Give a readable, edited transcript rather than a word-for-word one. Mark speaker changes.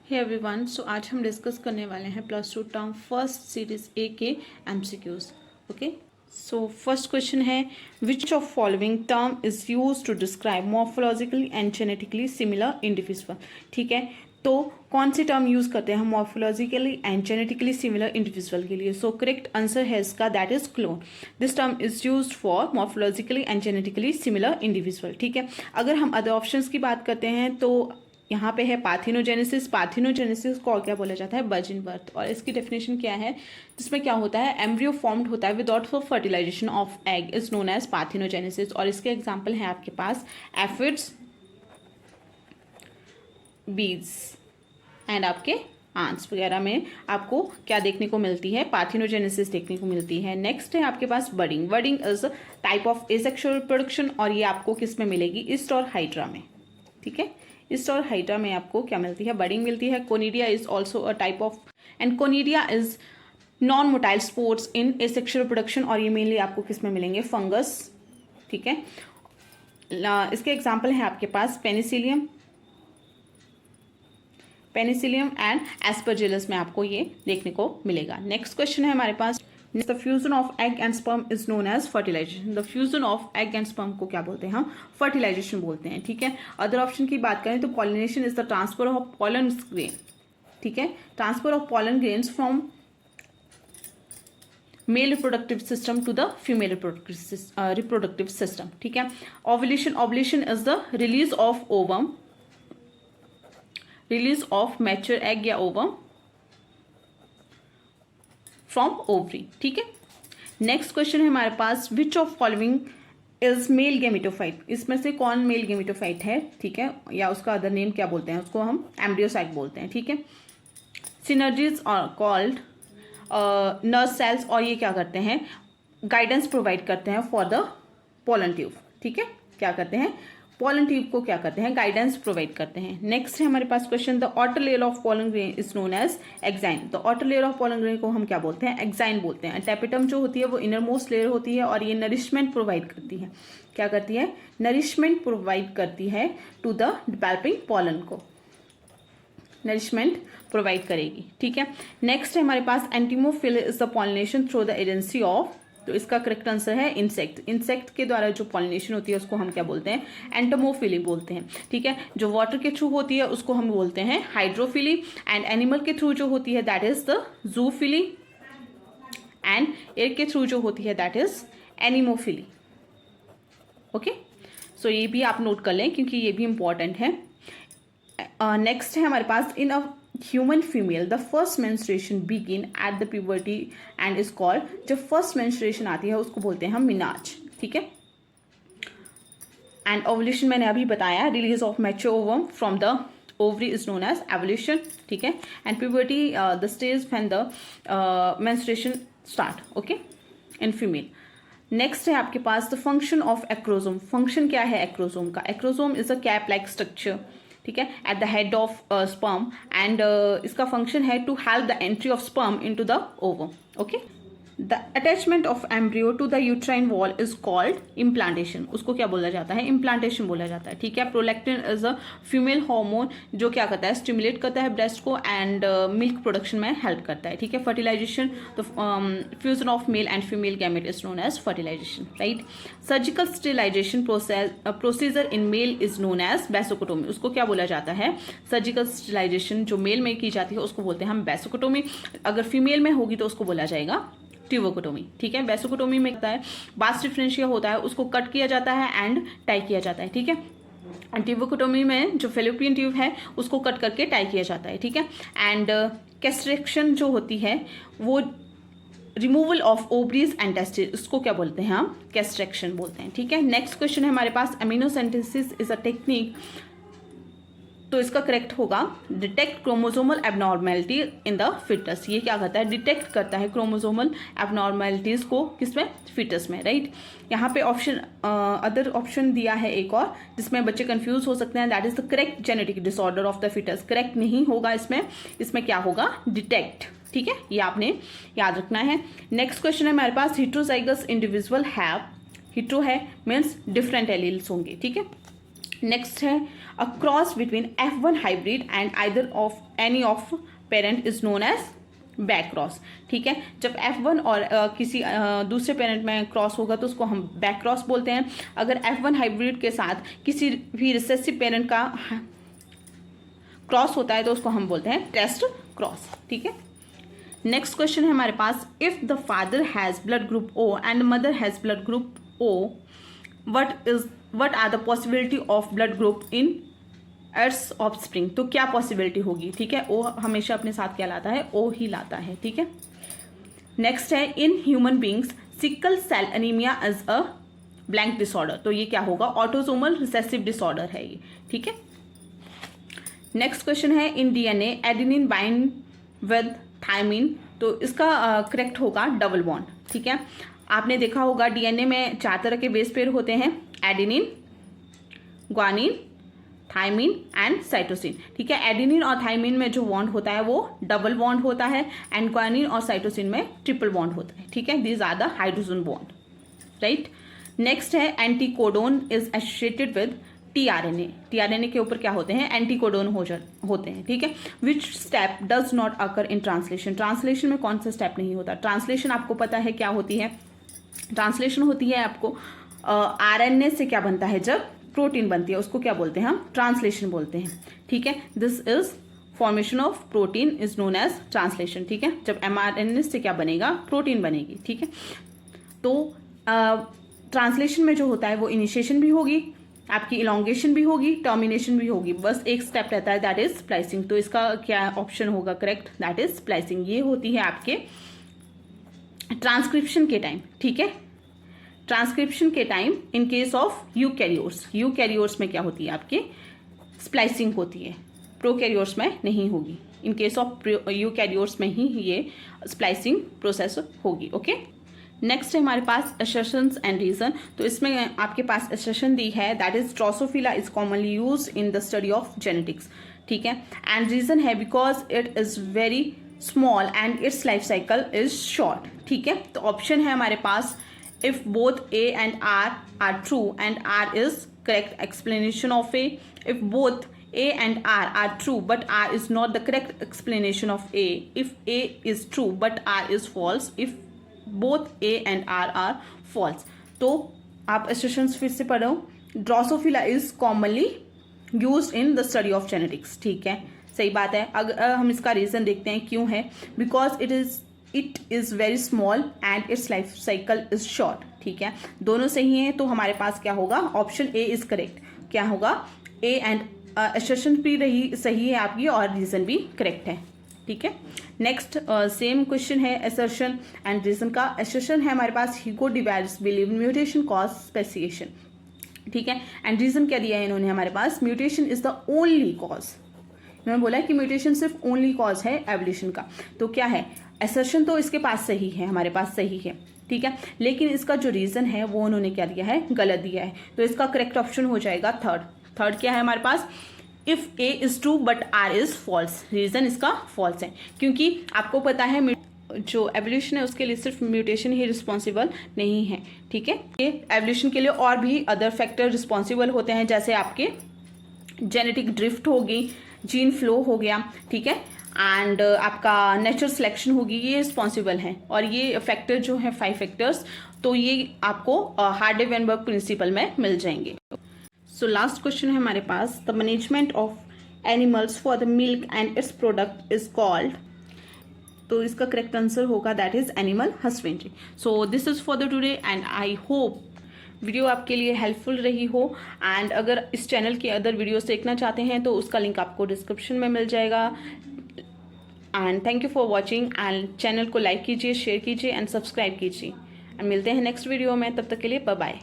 Speaker 1: Hey everyone, सो आज हम discuss करने वाले हैं plus two term first series A के MCQs. Okay, so first question है which of following term is use to describe morphologically and genetically similar individual. ठीक है, तो कौन सी टर्म यूज करते हैं हम morphologically and genetically similar individual के लिए। सो करेक्ट आंसर है इसका that is clone. This term is used for morphologically and genetically similar individual. ठीक है, अगर हम अदर ऑप्शंस की बात करते हैं तो यहाँ पे है पार्थिनोजेनेसिस। पार्थिनोजेनेसिस को और क्या बोला जाता है, वर्जिन बर्थ। और इसकी डेफिनेशन क्या है, जिसमें क्या होता है, एम्ब्रियो फॉर्म्ड होता है without fertilization of egg is known as parthenogenesis. और इसके एग्जांपल है आपके पास एफिड्स, बीज एंड आपके आंट्स वगैरह में आपको क्या देखने को मिलती है, पार्थिनोजेनेसिस देखने को मिलती है। नेक्स्ट है आपके पास budding. Budding is type of asexual reproduction और ये आपको किस में मिलेगी, ईस्ट और हाइड्रा में। ठीक है, ईस्ट और हाइड्रा में आपको क्या मिलती है, बर्डिंग मिलती है। Conidia is also a type of and conidia is non motile spores in asexual reproduction और ये मेनली आपको किस में मिलेंगे, फंगस। ठीक है, इसके एग्जाम्पल है आपके पास पेनिसिलियम, पेनिसिलियम एंड एस्परजिलस में आपको ये देखने को मिलेगा। नेक्स्ट क्वेश्चन है हमारे पास the fusion of egg and sperm is known as fertilization. The fusion of egg and sperm को क्या बोलते हैं हम, फर्टिलाइजेशन बोलते हैं। ठीक है, अदर ऑप्शन की बात करें तो pollination is the transfer of pollen grain. ठीक है, transfer of pollen grains from male reproductive system to the female reproductive system. ठीक है, ovulation, ovulation is the release of ovum, release of mature egg या ovum from ovary. ठीक है, next question है हमारे पास which of following is male gametophyte. इसमें से कौन मेल गेमेटोफाइट है। ठीक है, या उसका अदर नेम क्या बोलते हैं, उसको हम एम्ब्रियोसाइट बोलते हैं। ठीक है, synergids are called nerve cells और ये क्या करते हैं, गाइडेंस प्रोवाइड करते हैं फॉर द पोलन ट्यूब। ठीक है, क्या करते हैं, पोलन ट्यूब को क्या करते हैं, गाइडेंस प्रोवाइड करते हैं। नेक्स्ट है हमारे पास question the outer layer of pollen grain is known as exine. तो outer layer of pollen grain को हम क्या बोलते हैं, एक्साइन बोलते हैं। टेपिटम जो होती है वो इनर मोस्ट लेयर होती है और ये नरिशमेंट प्रोवाइड करती है, क्या करती है, नरिशमेंट प्रोवाइड करती है टू द डेवलपिंग पोलन को, नरिशमेंट प्रोवाइड करेगी। ठीक है, नेक्स्ट है हमारे पास entomophily is the pollination through the agency of. तो इसका करेक्ट आंसर है इंसेक्ट। इंसेक्ट के द्वारा जो पॉलिनेशन होती है उसको हम क्या बोलते हैं, एंटोमोफिली बोलते हैं। ठीक है, जो वाटर के थ्रू होती है उसको हम बोलते हैं हाइड्रोफिली एंड एनिमल के थ्रू जो होती है that is the zoophily and air के थ्रू जो होती है that is anemophily. Okay, so ये भी आप नोट कर लें क्योंकि ये भी इंपॉर्टेंट है। नेक्स्ट है हमारे पास in a human female the first menstruation begin at the puberty and is called. जब फर्स्ट मेंस्ट्रुएशन आती है उसको बोलते हैं हम मिनाज। ठीक है, एंड ओवुलेशन मैंने अभी बताया, release of mature ovum from the ovary is known as evolution. ठीक है, and puberty the stage when the menstruation start. Okay, in female. Next है आपके पास the function of acrosome. Function क्या है एक्रोसोम का, acrosome is a cap like structure. ठीक है, at the head of sperm and इसका फंक्शन है to help the entry of sperm into the ovum. Okay, the attachment of embryo to the uterine wall is called implantation. उसको क्या बोला जाता है, implantation बोला जाता है। ठीक है, prolactin is a female hormone जो क्या करता है, स्टिमुलेट करता है ब्रेस्ट को एंड मिल्क प्रोडक्शन में हेल्प करता है। ठीक है, fertilization the fusion of male and female gamete is known as fertilization. Right, surgical sterilization procedure in male is known as vasectomy. उसको क्या बोला जाता है, सर्जिकल स्टेरिलाइजेशन जो मेल में की जाती है उसको बोलते हैं हम वैसोकोटोमी। अगर फीमेल में होगी तो उसको बोला जाएगा ट्यूबोकोटोमी। ठीक है, वैसोकोटोमी में होता है बास डिफरेंशिया होता है, उसको कट किया जाता है एंड टाई किया जाता है। ठीक है, ट्यूबोकोटोमी में जो फेलोपियन ट्यूब है उसको कट करके टाई किया जाता है। ठीक है, एंड कैस्ट्रेक्शन जो होती है वो removal of ovaries and testis, उसको क्या बोलते हैं हम, कैस्ट्रेक्शन बोलते हैं। ठीक है, नेक्स्ट क्वेश्चन है हमारे पास एमिनोसेंटेसिस इज अ टेक्निक। तो इसका करेक्ट होगा detect chromosomal abnormality in the foetus. ये क्या करता है, डिटेक्ट करता है क्रोमोसोमल एबनॉर्मेलिटीज को किसमें, फिटस में। राइट, यहाँ पे ऑप्शन अदर ऑप्शन दिया है एक और जिसमें बच्चे कंफ्यूज हो सकते हैं, that is the correct genetic disorder of the foetus. Correct नहीं होगा इसमें क्या होगा, डिटेक्ट। ठीक है, ये आपने याद रखना है। नेक्स्ट क्वेश्चन है हमारे पास हेटेरोजाइगस इंडिविजुअल हैव, हिट्रो है मीन्स डिफरेंट एलील्स होंगे। ठीक है, नेक्स्ट है a cross between F1 hybrid and either of any of parent is known as back cross. ठीक है, जब F1 और किसी दूसरे पेरेंट में क्रॉस होगा तो उसको हम बैक क्रॉस बोलते हैं। अगर F1 हाइब्रिड के साथ किसी भी रिसेसिव पेरेंट का क्रॉस होता है तो उसको हम बोलते हैं टेस्ट क्रॉस। ठीक है, नेक्स्ट क्वेश्चन है हमारे पास, if the father has blood group O and mother has blood group O, what are the possibility of blood group in earth offspring. तो क्या पॉसिबिलिटी होगी। ठीक है, O हमेशा अपने साथ क्या लाता है, O ही लाता है। ठीक है, नेक्स्ट है in human beings sickle cell anaemia is a blank disorder. तो ये क्या होगा, ऑटोसोमल रिसेसिव डिसऑर्डर है ये। ठीक है, नेक्स्ट क्वेश्चन है in DNA adenine bind with thymine. तो इसका करेक्ट होगा डबल बॉन्ड। ठीक है, आपने देखा होगा डीएनए में 4 तरह के बेस पेयर होते हैं, adenine, guanine, thymine and cytosine. ठीक है, एडेनिन और थायमिन में जो बॉन्ड होता है वो डबल बॉन्ड होता है एंड ग्वानिन और साइटोसिन में ट्रिपल बॉन्ड होता है। ठीक है, these are the hydrogen bond, right. Next है anticodon is associated with tRNA. TRNA के ऊपर क्या होते हैं, एंटीकोडोन होते हैं। ठीक है, which step does not occur in translation. Translation में कौन सा स्टेप नहीं होता। ट्रांसलेशन आपको पता है क्या होती है, ट्रांसलेशन होती है आपको आरएनए से क्या बनता है, जब प्रोटीन बनती है उसको क्या बोलते हैं हम, ट्रांसलेशन बोलते हैं। ठीक है, this is formation of protein is known as translation. ठीक है, जब एमआरएनए से क्या बनेगा, प्रोटीन बनेगी। ठीक है, तो ट्रांसलेशन में जो होता है वो इनिशिएशन भी होगी, आपकी इलोंगेशन भी होगी, टर्मिनेशन भी होगी, बस एक स्टेप रहता है दैट इज स्प्लाइसिंग। तो इसका क्या ऑप्शन होगा करेक्ट, दैट इज स्प्लाइसिंग। ये होती है आपके ट्रांसक्रिप्शन के टाइम। ठीक है, ट्रांसक्रिप्शन के time in case of eukaryotes में क्या होती है, आपके स्प्लाइसिंग होती है, प्रोकैरियोट्स में नहीं होगी। इन केस ऑफ यूकैरियोट्स में ही ये स्प्लाइसिंग प्रोसेस होगी। ओके, नेक्स्ट है हमारे पास असर्शंस एंड रीजन। तो इसमें आपके पास असर्शन दी है that is Drosophila is commonly use in the study of genetics. ठीक है, एंड रीजन है because it is very small and it's life cycle is short. ठीक है, तो ऑप्शन है हमारे पास if both A and R are true and R is correct explanation of A. If both A and R are true but R is not the correct explanation of A. If A is true but R is false. If both A and R are false. तो आप assertions फिर से पढ़ो। Drosophila is commonly used in the study of genetics. ठीक है, सही बात है। अगर हम इसका रीज़न देखते हैं क्यों है, because it is very small and it's life cycle is short. ठीक है, दोनों सही हैं, तो हमारे पास क्या होगा, ऑप्शन ए इज करेक्ट। क्या होगा, ए एंड असर्शन भी रही सही है आपकी और रीजन भी करेक्ट है। ठीक है, नेक्स्ट सेम क्वेश्चन है असर्शन एंड रीजन का। असर्शन है हमारे पास Hugo de Vries believe mutation cause speciation. ठीक है, एंड रीजन क्या दिया है इन्होंने हमारे पास, mutation is the only cause. इन्होंने बोला कि म्यूटेशन सिर्फ ओनली कॉज है एवोल्यूशन का। तो क्या है, असर्शन तो इसके पास सही है, हमारे पास सही है। ठीक है, लेकिन इसका जो रीजन है वो उन्होंने क्या दिया है, गलत दिया है। तो इसका करेक्ट ऑप्शन हो जाएगा थर्ड क्या है हमारे पास, if A is true but R is false. Reason इसका फॉल्स है, क्योंकि आपको पता है जो एवोल्यूशन है उसके लिए सिर्फ म्यूटेशन ही रिस्पॉन्सिबल नहीं है। ठीक है, ये एवोल्यूशन के लिए और भी अदर फैक्टर रिस्पॉन्सिबल होते हैं, जैसे आपके जेनेटिक ड्रिफ्ट होगी, जीन फ्लो हो गया। ठीक है, एंड आपका नेचुरल सिलेक्शन होगी, ये रिस्पॉन्सिबल हैं। और ये फैक्टर जो है 5 फैक्टर्स, तो ये आपको हार्डे-वेनबर्ग प्रिंसिपल में मिल जाएंगे। सो लास्ट क्वेश्चन है हमारे पास, the management of animals for the milk and its product is called. तो इसका करेक्ट आंसर होगा that is animal husbandry. So this is for the today and I hope video आपके लिए helpful रही हो। एंड अगर इस चैनल के अदर वीडियोस देखना चाहते हैं तो उसका लिंक आपको डिस्क्रिप्शन में मिल जाएगा। And thank you for watching, and channel को लाइक कीजिए, शेयर कीजिए एंड सब्सक्राइब कीजिए। एंड मिलते हैं नेक्स्ट वीडियो में, तब तक के लिए बाय बाय।